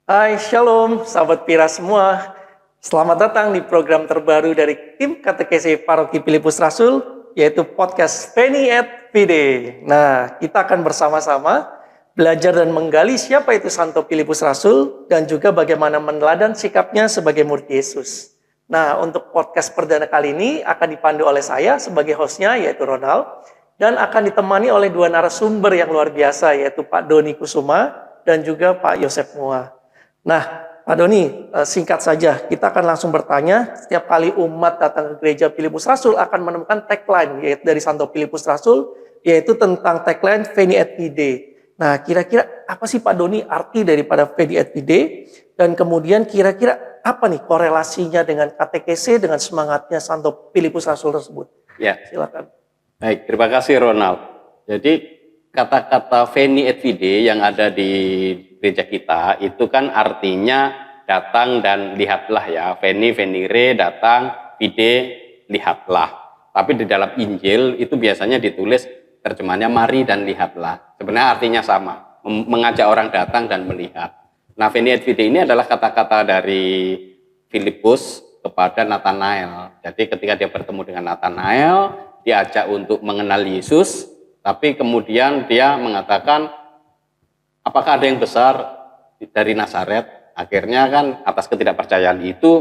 Hai, Shalom, sahabat Pira semua. Selamat datang di program terbaru dari tim Katekesi Paroki Filipus Rasul, yaitu podcast Penny at Fide. Nah, kita akan bersama-sama belajar dan menggali siapa itu Santo Filipus Rasul dan juga bagaimana meneladan sikapnya sebagai murid Yesus. Nah, untuk podcast perdana kali ini akan dipandu oleh saya sebagai hostnya, yaitu Ronald, dan akan ditemani oleh dua narasumber yang luar biasa, yaitu Pak Doni Kusuma dan juga Pak Yosef Mua. Nah, Pak Doni, singkat saja, kita akan langsung bertanya. Setiap kali umat datang ke gereja Filipus Rasul akan menemukan tagline yaitu dari Santo Filipus Rasul, yaitu tentang tagline Veni et Vide. Nah, kira-kira apa sih Pak Doni arti daripada Veni et Vide? Dan kemudian kira-kira apa nih korelasinya dengan katekese, dengan semangatnya Santo Filipus Rasul tersebut? Ya, silakan. Baik, terima kasih Ronald. Jadi kata-kata Veni et Vide yang ada di gereja kita itu kan artinya datang dan lihatlah ya. Veni, venire, datang, vide, lihatlah. Tapi di dalam Injil itu biasanya ditulis terjemahannya mari dan lihatlah. Sebenarnya artinya sama, mengajak orang datang dan melihat. Nah, Veni et Vide ini adalah kata-kata dari Filipus kepada Nathanael. Jadi ketika dia bertemu dengan Nathanael, diajak untuk mengenal Yesus, tapi kemudian dia mengatakan, apakah ada yang besar dari Nazaret? Akhirnya kan atas ketidakpercayaan itu,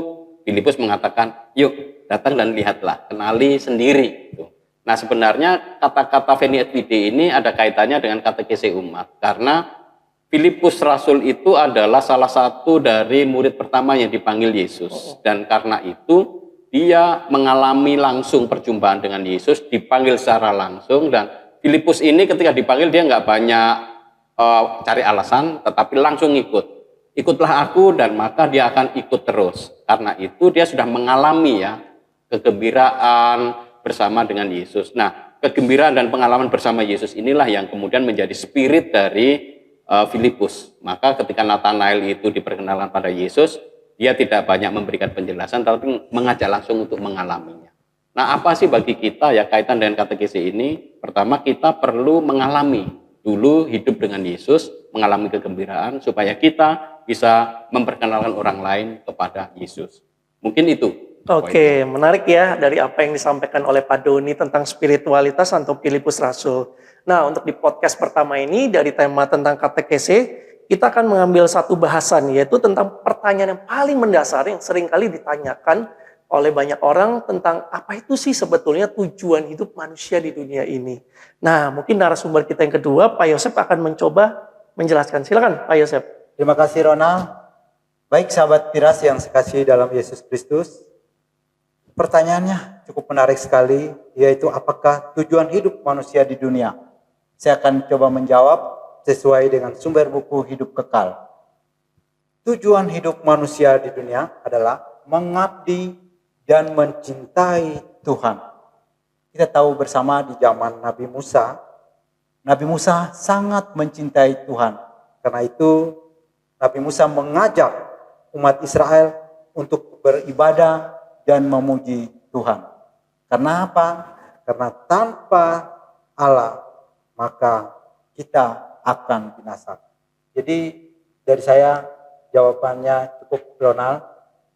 Filipus mengatakan, yuk datang dan lihatlah, kenali sendiri. Nah, sebenarnya kata-kata Veni et Vide ini ada kaitannya dengan katekese umat, karena Filipus Rasul itu adalah salah satu dari murid pertama yang dipanggil Yesus, dan karena itu dia mengalami langsung perjumpaan dengan Yesus, dipanggil secara langsung, dan Filipus ini ketika dipanggil dia nggak banyak cari alasan, tetapi langsung ikut. Ikutlah aku, dan maka dia akan ikut terus. Karena itu dia sudah mengalami ya kegembiraan bersama dengan Yesus. Nah, kegembiraan dan pengalaman bersama Yesus inilah yang kemudian menjadi spirit dari Filipus. Maka ketika Nathanael itu diperkenalkan pada Yesus, dia tidak banyak memberikan penjelasan, tapi mengajak langsung untuk mengalaminya. Nah, apa sih bagi kita ya kaitan dengan katekese ini? Pertama, kita perlu mengalami dulu hidup dengan Yesus, mengalami kegembiraan, supaya kita bisa memperkenalkan orang lain kepada Yesus. Mungkin itu. Oke, menarik ya dari apa yang disampaikan oleh Pak Doni tentang spiritualitas Santo Filipus Rasul. Nah, untuk di podcast pertama ini dari tema tentang katekese, kita akan mengambil satu bahasan, yaitu tentang pertanyaan yang paling mendasar yang seringkali ditanyakan oleh banyak orang tentang apa itu sih sebetulnya tujuan hidup manusia di dunia ini. Nah, mungkin narasumber kita yang kedua, Pak Yosef akan mencoba menjelaskan. Silakan, Pak Yosef. Terima kasih, Ronald. Baik, sahabat Piras yang sekasihi dalam Yesus Kristus. Pertanyaannya cukup menarik sekali, yaitu apakah tujuan hidup manusia di dunia? Saya akan coba menjawab sesuai dengan sumber buku Hidup Kekal. Tujuan hidup manusia di dunia adalah mengabdi dan mencintai Tuhan. Kita tahu bersama di zaman Nabi Musa sangat mencintai Tuhan. Karena itu Nabi Musa mengajak umat Israel untuk beribadah dan memuji Tuhan. Karena apa? Karena tanpa Allah maka kita akan binasa. Jadi dari saya jawabannya cukup, Ronald.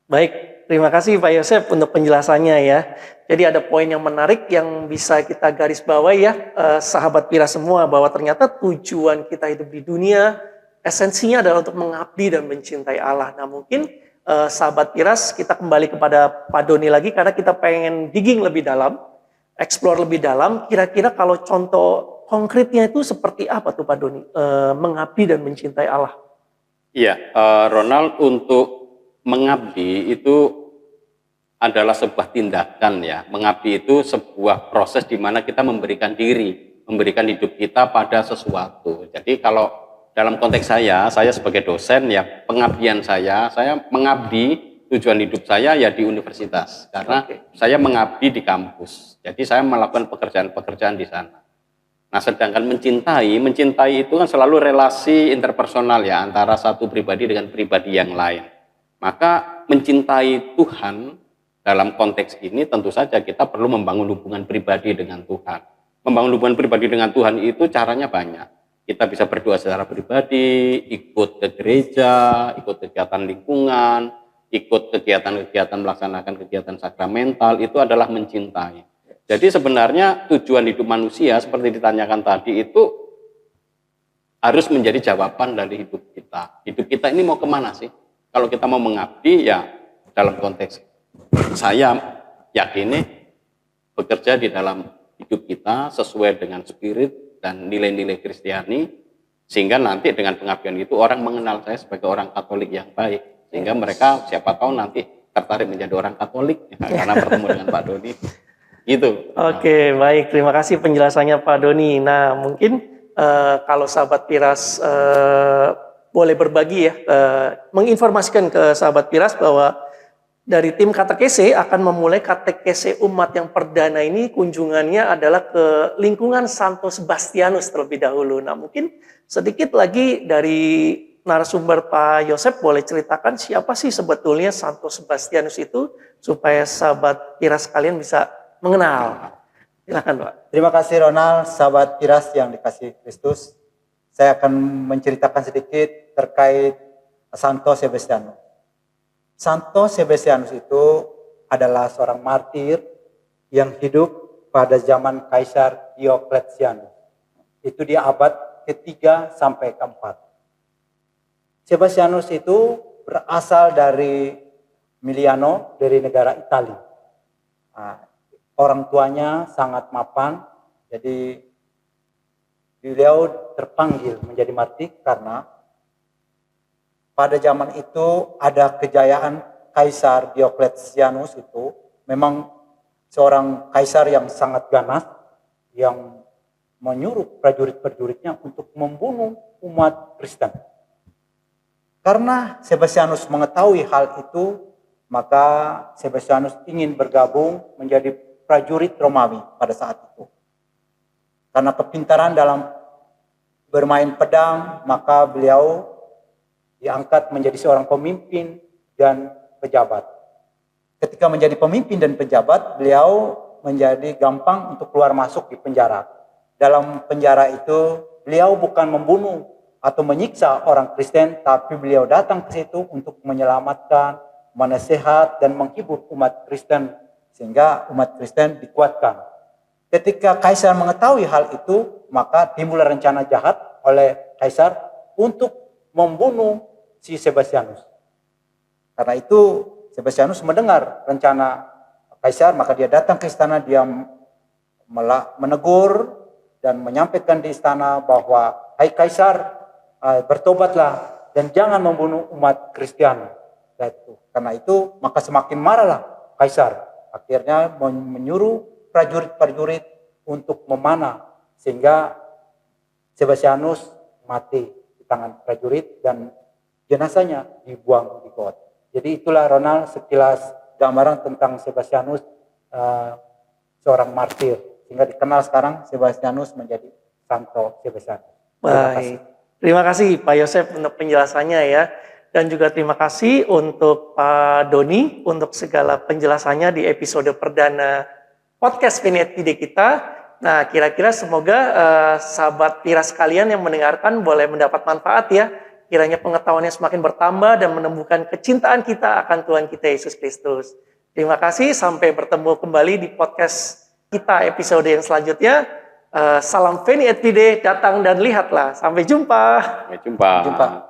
Baik, terima kasih Pak Yosef untuk penjelasannya ya. Jadi ada poin yang menarik yang bisa kita garis bawahi ya, sahabat Pira semua, bahwa ternyata tujuan kita hidup di dunia esensinya adalah untuk mengabdi dan mencintai Allah. Nah, mungkin sahabat Piras, kita kembali kepada Pak Doni lagi karena kita pengen digging lebih dalam, explore lebih dalam. Kira-kira kalau contoh konkretnya itu seperti apa tuh Pak Doni, mengabdi dan mencintai Allah? Iya, Ronald, untuk mengabdi itu adalah sebuah tindakan ya. Mengabdi itu sebuah proses di mana kita memberikan diri, memberikan hidup kita pada sesuatu. Jadi kalau dalam konteks saya sebagai dosen ya, pengabdian saya mengabdi, tujuan hidup saya ya di universitas. Karena saya mengabdi di kampus. Jadi saya melakukan pekerjaan-pekerjaan di sana. Nah, sedangkan mencintai itu kan selalu relasi interpersonal ya, antara satu pribadi dengan pribadi yang lain. Maka mencintai Tuhan dalam konteks ini tentu saja kita perlu membangun hubungan pribadi dengan Tuhan. Membangun hubungan pribadi dengan Tuhan itu caranya banyak. kita bisa berdoa secara pribadi, ikut ke gereja, ikut kegiatan lingkungan, ikut kegiatan-kegiatan melaksanakan kegiatan sakramental, itu adalah mencintai. Jadi sebenarnya tujuan hidup manusia seperti ditanyakan tadi itu harus menjadi jawaban dari hidup kita. Hidup kita ini mau kemana sih? Kalau kita mau mengabdi, ya dalam konteks saya yakini bekerja di dalam hidup kita sesuai dengan spirit dan nilai-nilai Kristiani, sehingga nanti dengan pengabdian itu orang mengenal saya sebagai orang Katolik yang baik, sehingga mereka siapa tahu nanti tertarik menjadi orang Katolik karena bertemu dengan Pak Doni. Gitu. Oke, baik. Terima kasih penjelasannya Pak Doni. Nah, mungkin kalau sahabat Piras boleh berbagi ya, menginformasikan ke sahabat Piras bahwa dari tim katekese akan memulai katekese umat yang perdana ini, kunjungannya adalah ke lingkungan Santo Sebastianus terlebih dahulu. Nah, mungkin sedikit lagi dari narasumber Pak Yosep boleh ceritakan siapa sih sebetulnya Santo Sebastianus itu supaya sahabat Piras kalian bisa mengenal. Silakan, Pak. Terima kasih Ronald, sahabat Piras yang dikasihi Kristus. Saya akan menceritakan sedikit terkait Santo Sebastianus. Santo Sebastianus itu adalah seorang martir yang hidup pada zaman Kaisar Diokletianus. Itu di abad ketiga sampai keempat. Sebastianus itu berasal dari Miliano, dari negara Italia. Nah, orang tuanya sangat mapan, jadi beliau terpanggil menjadi martir karena pada zaman itu ada kejayaan Kaisar Diokletianus itu memang seorang kaisar yang sangat ganas, yang menyuruh prajurit-prajuritnya untuk membunuh umat Kristen. Karena Sebastianus mengetahui hal itu, maka Sebastianus ingin bergabung menjadi prajurit Romawi pada saat itu. Karena kepintaran dalam bermain pedang, maka beliau diangkat menjadi seorang pemimpin dan pejabat. Ketika menjadi pemimpin dan pejabat, beliau menjadi gampang untuk keluar masuk di penjara. Dalam penjara itu, beliau bukan membunuh atau menyiksa orang Kristen, tapi beliau datang ke situ untuk menyelamatkan, menasihat, dan menghibur umat Kristen, sehingga umat Kristen dikuatkan. Ketika Kaisar mengetahui hal itu, maka timbul rencana jahat oleh Kaisar untuk membunuh si Sebastianus. Karena itu Sebastianus mendengar rencana Kaisar, maka dia datang ke istana, dia menegur dan menyampaikan di istana bahwa, hai Kaisar, bertobatlah dan jangan membunuh umat Kristiani. Karena itu maka semakin marahlah Kaisar. Akhirnya menyuruh prajurit-prajurit untuk memanah, sehingga Sebastianus mati di tangan prajurit dan jenazahnya dibuang di got. Jadi itulah Ronald sekilas gambaran tentang Sebastianus, seorang martir, sehingga dikenal sekarang Sebastianus menjadi Santo Sebastianus. Baik, terima kasih Pak Yosep untuk penjelasannya ya, dan juga terima kasih untuk Pak Doni untuk segala penjelasannya di episode perdana podcast Veni et Vide kita. Nah, kira-kira semoga sahabat Piras kalian yang mendengarkan boleh mendapat manfaat ya. Kiranya pengetahuannya semakin bertambah dan menumbuhkan kecintaan kita akan Tuhan kita Yesus Kristus. Terima kasih, sampai bertemu kembali di podcast kita episode yang selanjutnya. Salam Veni et Vide, datang dan lihatlah. Sampai jumpa. Sampai jumpa.